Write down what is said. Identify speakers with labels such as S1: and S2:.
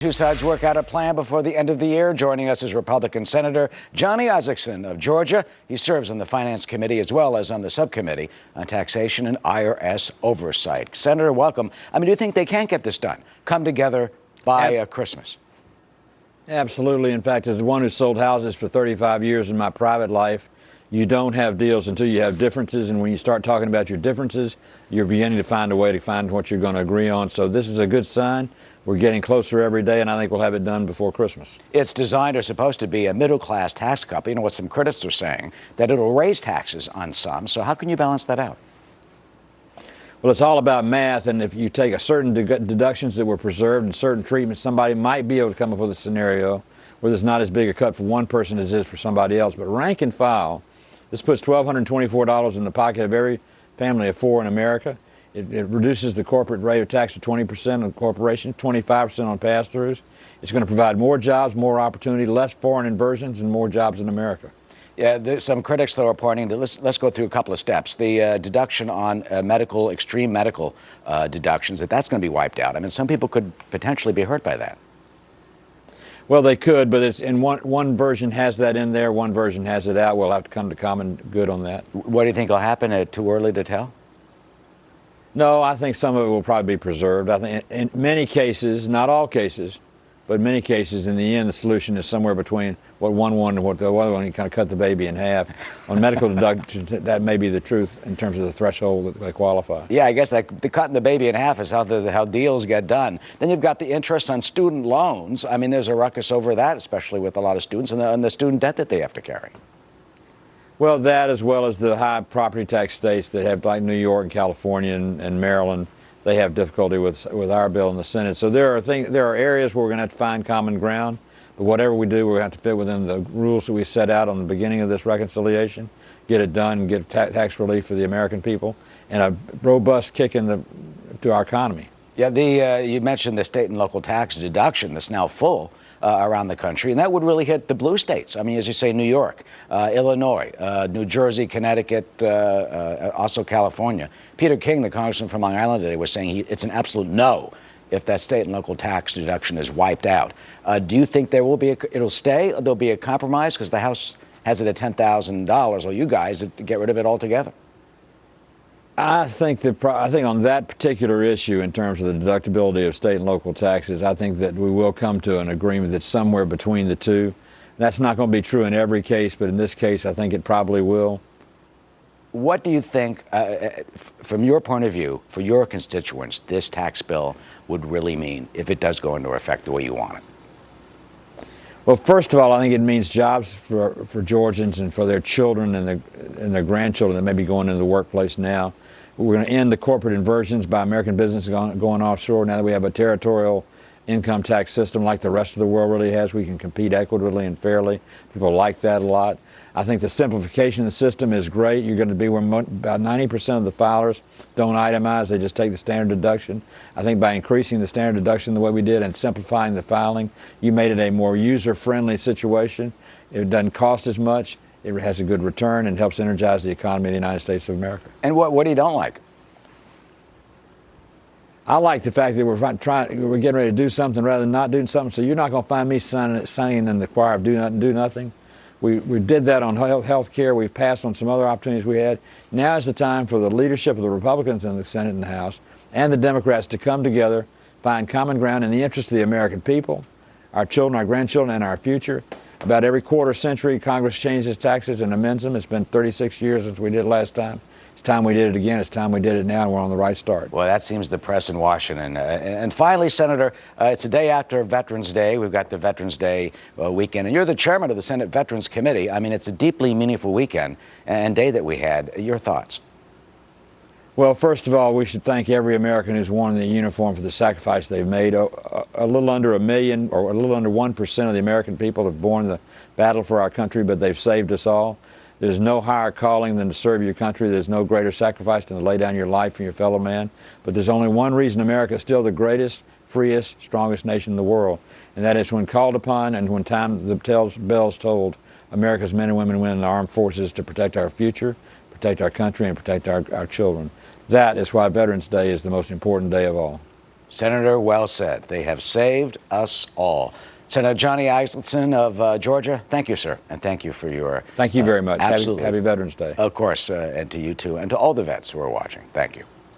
S1: Two sides work out a plan before the end of the year. Joining us is Republican Senator Johnny Isakson of Georgia. He serves on the Finance Committee as well as on the subcommittee on taxation and IRS oversight. Senator, welcome. Do you think they can't get this done? Come together by Christmas?
S2: Absolutely. In fact, as the one who sold houses for 35 years in my private life, you don't have deals until you have differences. And when you start talking about your differences, you're beginning to find a way to find what you're going to agree on. So this is a good sign. We're getting closer every day, and I think we'll have it done before Christmas.
S1: It's designed or supposed to be a middle-class tax cut. You know what some critics are saying, that it'll raise taxes on some. So how can you balance that out?
S2: Well, it's all about math, and if you take a certain deductions that were preserved and certain treatments, somebody might be able to come up with a scenario where there's not as big a cut for one person as it is for somebody else. But rank and file, this puts $1,224 in the pocket of every family of four in America. It reduces the corporate rate of tax to 20% on corporations, 25% on pass-throughs. It's going to provide more jobs, more opportunity, less foreign inversions, and more jobs in America.
S1: Yeah, some critics, though, are pointing to, let's go through a couple of steps. The deduction on extreme medical deductions, that's going to be wiped out. Some people could potentially be hurt by that.
S2: Well, they could, but it's in one version has that in there, one version has it out. We'll have to come to common good on that.
S1: What do you think will happen? Too early to tell?
S2: No, I think some of it will probably be preserved. I think in many cases, not all cases, but many cases, in the end, the solution is somewhere between what one and what the other one. You kind of cut the baby in half. On medical deductions, that may be the truth in terms of the threshold that they qualify.
S1: Yeah, I guess the cutting the baby in half is how deals get done. Then you've got the interest on student loans. There's a ruckus over that, especially with a lot of students, and the student debt that they have to carry.
S2: Well, that as well as the high property tax states that have, like New York and California and Maryland, they have difficulty with our bill in the Senate. So there are areas where we're going to have to find common ground. But whatever we do, we're going to have to fit within the rules that we set out on the beginning of this reconciliation, get it done, and get tax relief for the American people, and a robust kick to our economy.
S1: Yeah, you mentioned the state and local tax deduction that's now full around the country, and that would really hit the blue states. As you say, New York, Illinois, New Jersey, Connecticut, also California. Peter King, the congressman from Long Island today, was saying it's an absolute no if that state and local tax deduction is wiped out. Do you think it'll stay, or there'll be a compromise? Because the House has it at $10,000, or you guys to get rid of it altogether?
S2: I think on that particular issue, in terms of the deductibility of state and local taxes, I think that we will come to an agreement that's somewhere between the two. That's not going to be true in every case, but in this case, I think it probably will.
S1: What do you think, from your point of view, for your constituents, this tax bill would really mean if it does go into effect the way you want it?
S2: Well, first of all, I think it means jobs for Georgians and for their children and their grandchildren that may be going into the workplace now. We're going to end the corporate inversions by American businesses going offshore. Now that we have a territorial income tax system like the rest of the world really has, we can compete equitably and fairly. People like that a lot. I think the simplification of the system is great. You're going to be where about 90% of the filers don't itemize. They just take the standard deduction. I think by increasing the standard deduction the way we did and simplifying the filing, you made it a more user-friendly situation. It doesn't cost as much. It has a good return and helps energize the economy of the United States of America.
S1: And what do you don't like?
S2: I like the fact that we're getting ready to do something rather than not doing something. So you're not going to find me singing in the choir of do nothing. We did that on health care. We've passed on some other opportunities we had. Now is the time for the leadership of the Republicans in the Senate and the House and the Democrats to come together, find common ground in the interest of the American people, our children, our grandchildren, and our future. About every quarter century, Congress changes taxes and amends them. It's been 36 years since we did it last time. It's time we did it again. It's time we did it now, and we're on the right start.
S1: Well, that seems the press in Washington. And finally, Senator, it's a day after Veterans Day. We've got the Veterans Day weekend, and you're the chairman of the Senate Veterans Committee. It's a deeply meaningful weekend and day that we had. Your thoughts?
S2: Well, first of all, we should thank every American who's worn the uniform for the sacrifice they've made. A little under 1 million, or a little under 1% of the American people have borne the battle for our country, but they've saved us all. There's no higher calling than to serve your country. There's no greater sacrifice than to lay down your life for your fellow man. But there's only one reason America is still the greatest, freest, strongest nation in the world, and that is when called upon and when the bells tolled, America's men and women went in the armed forces to protect our future, protect our country, and protect our children. That is why Veterans Day is the most important day of all.
S1: Senator, well said. They have saved us all. Senator Johnny Isakson of Georgia, thank you, sir, and thank you for your...
S2: Thank you very much.
S1: Absolutely.
S2: Happy Veterans Day.
S1: Of course, and to you too, and to all the vets who are watching. Thank you.